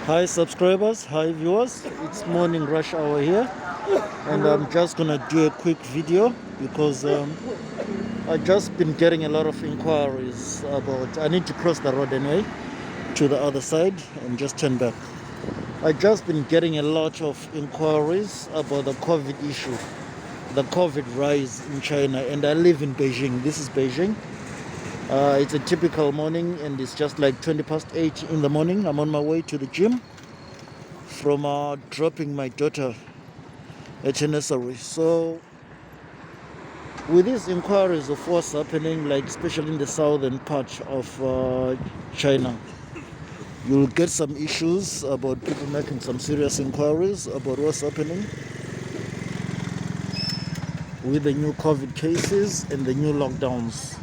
Hi subscribers, hi viewers. It's morning rush hour here, and I'm just gonna do a quick video because I've just been getting a lot of inquiries about. I need to cross the road anyway to the other side and just turn back. I've just been getting a lot of inquiries about the COVID issue, the COVID rise in China, and I live in Beijing. This is Beijing. It's a typical morning, and it's just like 20 past 8 in the morning. I'm on my way to the gym from dropping my daughter at a nursery. So with these inquiries of what's happening, like especially in the southern part of China, you'll get some issues about people making some serious inquiries about what's happening with the new COVID cases and the new lockdowns.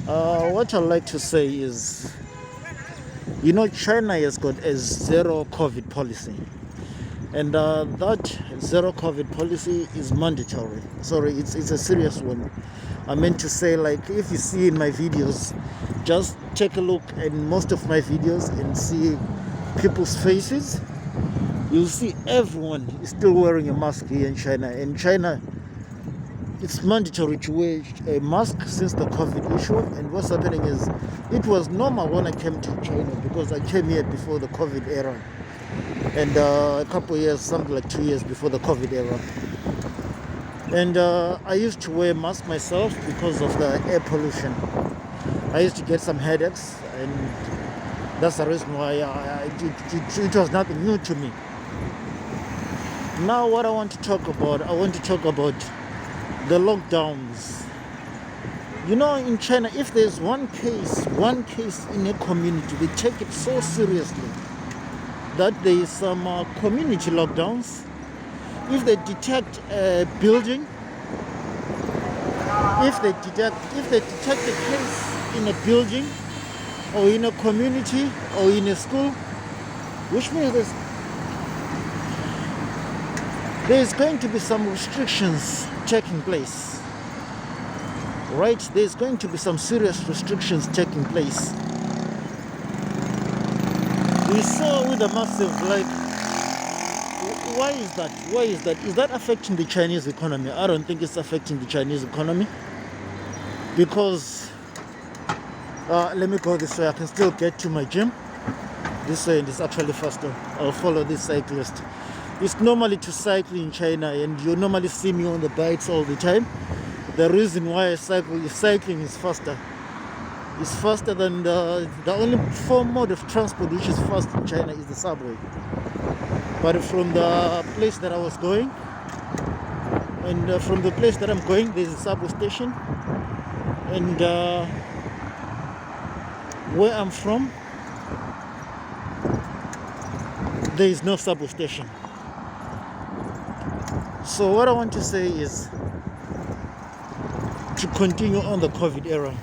What I'd like to say is, China has got a zero COVID policy. And that zero COVID policy is mandatory. Sorry, it's a serious one. I meant to say, like, if you see in my videos, just take a look in most of my videos and see people's faces. You'll see everyone is still wearing a mask here in China. In China, it's mandatory to wear a mask since the COVID issue. And what's happening is, it was normal when I came to China because I came here before the COVID era. And a couple years, something like 2 years before the COVID era. And I used to wear a mask myself because of the air pollution. I used to get some headaches, and that's the reason why it was nothing new to me. Now what I want to talk about the lockdowns. In China, if there's one case in a community, they take it so seriously that there is some community lockdowns. If they detect a building, if they detect a case in a building or in a community or in a school, which means there's going to be some restrictions taking place. Right? There's going to be some serious restrictions taking place. We saw with a massive, why is that? Is that affecting the Chinese economy? I don't think it's affecting the Chinese economy, because let me go this way. I can still get to my gym this way, and it's actually faster. I'll follow this cyclist. It's normally to cycle in China, and you normally see me on the bikes all the time. The reason why I cycle is cycling is faster. It's faster than the only mode of transport which is fast in China is the subway. But from the place that I was going, and from the place that I'm going, there's a subway station. And where I'm from, there is no subway station. So what I want to say is, to continue on the COVID era,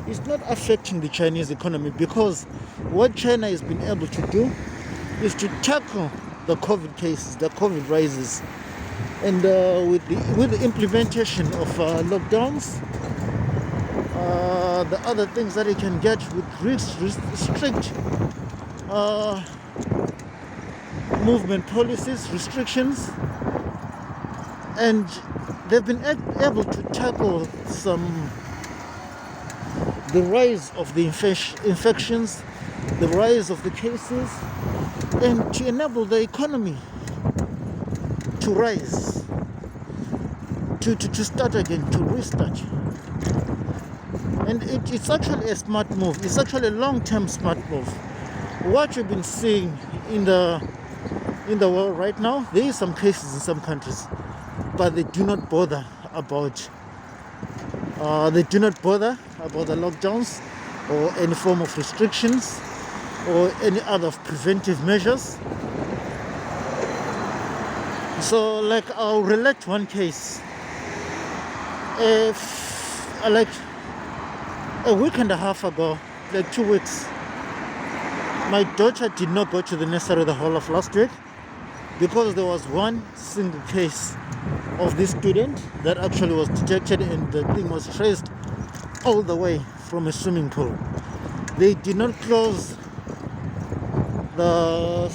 it's not affecting the Chinese economy, because what China has been able to do is to tackle the COVID cases, the COVID rises, and with the implementation of lockdowns, the other things that it can get with strict movement policies, restrictions, and they've been able to tackle the rise of the infections, the rise of the cases, and to enable the economy to rise, to start again, to restart. And it's actually a smart move. It's actually a long-term smart move. What you've been seeing in the world right now, there is some cases in some countries, but they do not bother about the lockdowns or any form of restrictions or any other preventive measures. So, I'll relate one case. A week and a half ago, 2 weeks, my daughter did not go to the nursery the whole of last week because there was one single case of this student that actually was detected, and the thing was traced all the way from a swimming pool. They did not close the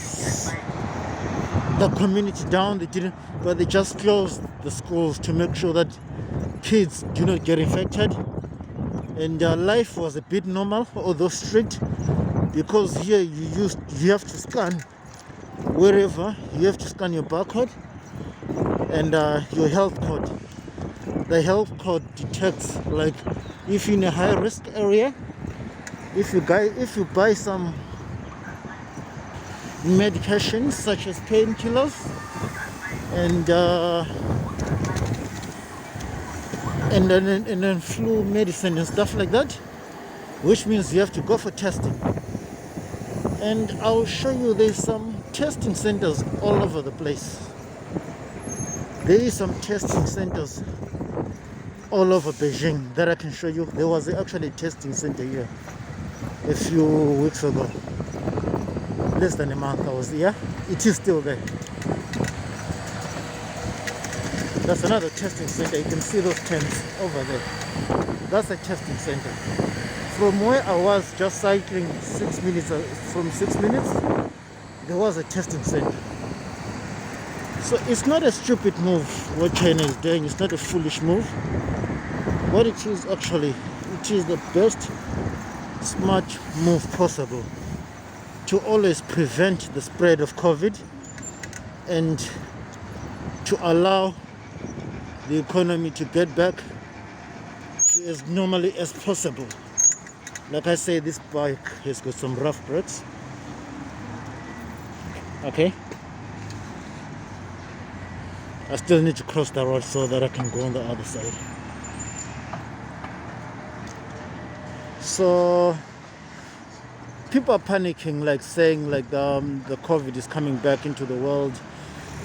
the community down. They didn't, but they just closed the schools to make sure that kids do not get infected. And life was a bit normal, although strict, because here you have to scan wherever. You have to scan your barcode and your health code. The health code detects, like, if you're in a high risk area, if you buy some medications such as painkillers and then flu medicine and stuff like that, which means you have to go for testing. And I'll show you, there's some testing centers all over the place. There is some testing centers all over Beijing that I can show you. There was actually a testing center here a few weeks ago. Less than a month I was here. It is still there. That's another testing center. You can see those tents over there. That's a testing center. From where I was just cycling 6 minutes, from 6 minutes, there was a testing center. So it's not a stupid move what China is doing. It's not a foolish move. What it is actually, it is the best smart move possible to always prevent the spread of COVID and to allow the economy to get back to as normally as possible. Like I say, this bike has got some rough brakes. Okay. I still need to cross the road so that I can go on the other side. So people are panicking, like saying like the COVID is coming back into the world.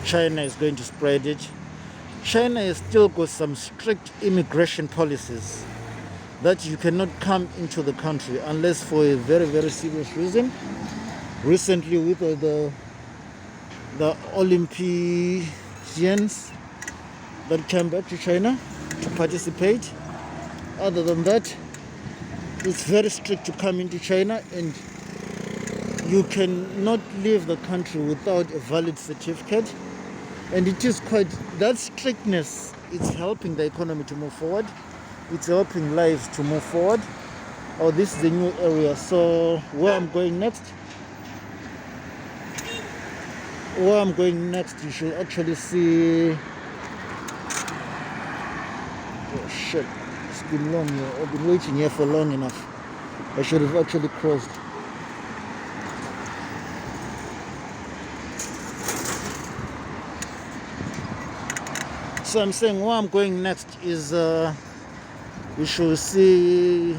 China is going to spread it. China has still got some strict immigration policies that you cannot come into the country unless for a very, very serious reason. Recently, with the Olympians that came back to China to participate. Other than that, it's very strict to come into China, and you cannot leave the country without a valid certificate. And it is quite, that strictness is helping the economy to move forward. It's helping lives to move forward. Oh, this is a new area. So where I'm going next, you should actually see. Oh shit, it's been long here. I've been waiting here for long enough. I should have actually crossed. So I'm saying where I'm going next is we should see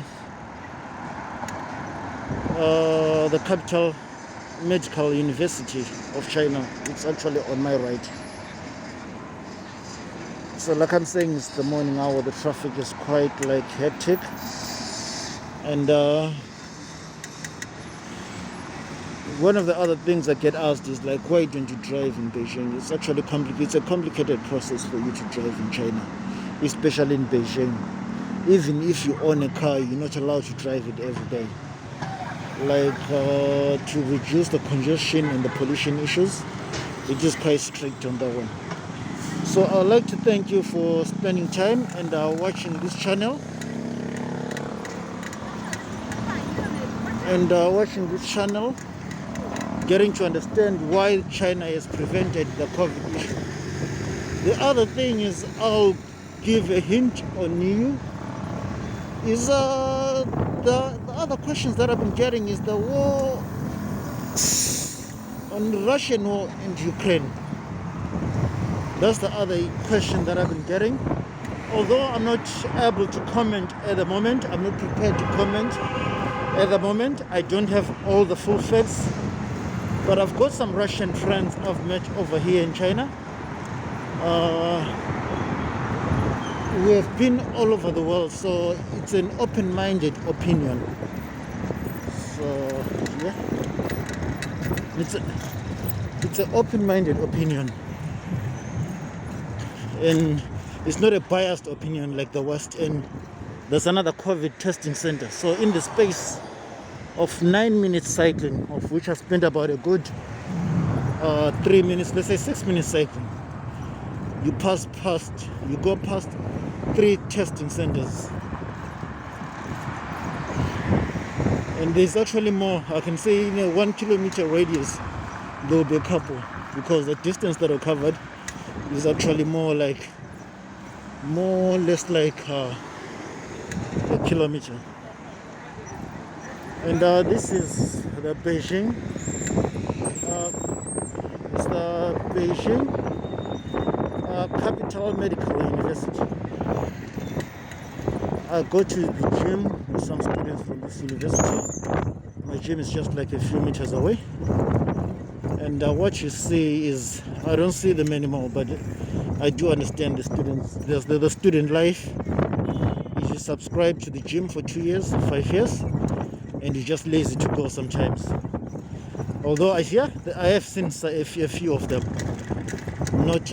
the Capital Medical University of China. It's actually on my right. So like I'm saying, it's the morning hour. The traffic is quite like hectic, and one of the other things I get asked is like, why don't you drive in Beijing? It's actually complicated. It's a complicated process for you to drive in China, especially in Beijing. Even if you own a car, you're not allowed to drive it every day. Like to reduce the congestion and the pollution issues, it is quite strict on that one. So I'd like to thank you for spending time and watching this channel. Getting to understand why China has prevented the COVID issue. The other thing is, I'll give a hint on you, is the other questions that I've been getting is the war, on the Russian war in Ukraine. That's the other question that I've been getting. Although I'm not able to comment at the moment, I'm not prepared to comment at the moment. I don't have all the full facts. But I've got some Russian friends I've met over here in China. We have been all over the world, so it's an open-minded opinion. So yeah, it's an open-minded opinion, and it's not a biased opinion like the West. And there's another COVID testing center. So in the space of 9 minutes cycling, of which I spent about a good 3 minutes, let's say 6 minutes cycling. You go past 3 testing centers, and there's actually more. I can say in a 1 kilometer radius there will be a couple, because the distance that are covered is actually more or less like a kilometer. And this is the Beijing. It's the Beijing Capital Medical University. I go to the gym with some students from this university. My gym is just like a few meters away. And what you see is, I don't see them anymore, but I do understand the students. There's the student life. You subscribe to the gym for 2 years, 5 years, and you're just lazy to go sometimes. Although I have seen a few of them, not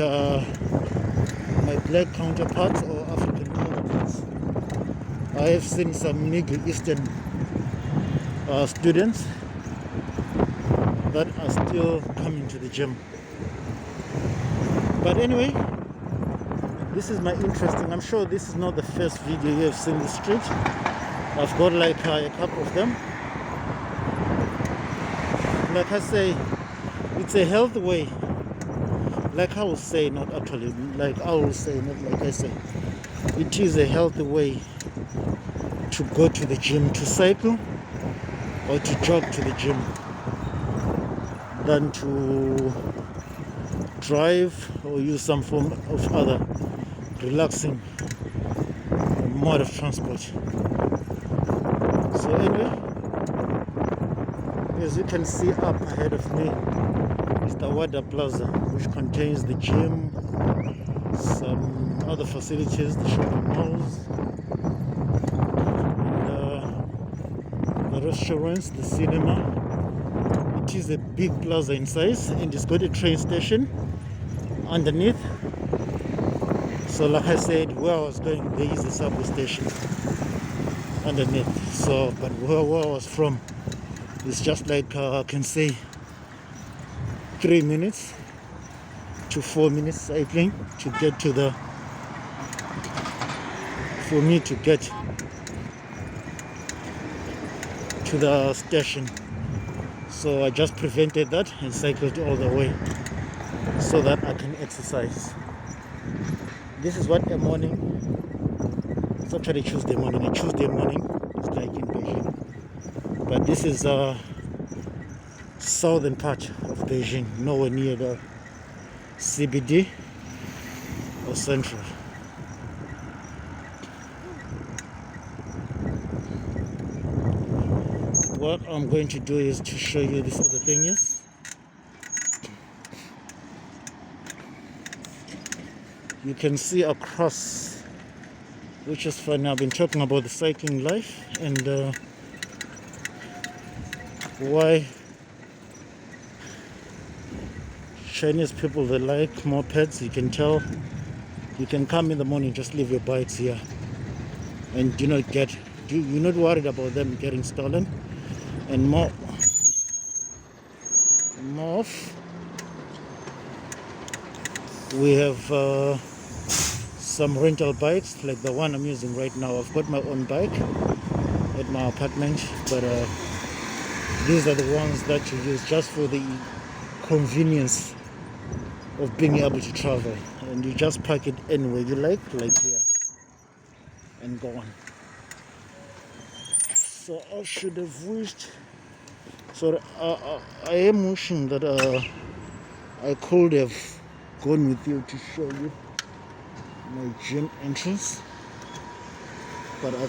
my black counterparts or African counterparts. I have seen some Middle Eastern students that are still coming to the gym. But anyway, this is my interesting. I'm sure this is not the first video you have seen the street. I've got like a couple of them. Like I say, it's a healthy way. Like I will say, not actually, like I will say, not like I say. It is a healthy way to go to the gym, to cycle or to jog to the gym, than to drive or use some form of other relaxing mode of transport. So anyway, as you can see up ahead of me is the Wada Plaza, which contains the gym, some other facilities, the shopping malls, and, the restaurants, the cinema. It is a big plaza in size, and it's got a train station underneath. So like I said, where I was going, there is a subway station underneath. So, but where I was from, it's just like I can say 3 minutes to 4 minutes cycling to get to the, for me to get to the station. So I just prevented that and cycled all the way so that I can exercise. This is what a morning, it's actually Tuesday morning. A Tuesday morning is like in Beijing. But this is southern part of Beijing, nowhere near the CBD or central. What I'm going to do is to show you this other thing is, you can see across, which is funny. I've been talking about the cycling life and why Chinese people, they like mopeds. You can tell. You can come in the morning, just leave your bikes here, and you're not worried about them getting stolen. And more we have some rental bikes like the one I'm using right now. I've got my own bike at my apartment, but these are the ones that you use just for the convenience of being able to travel, and you just park it anywhere you like here, and go on. So I should have wished. So I am wishing that I could have gone with you to show you my gym entrance, but I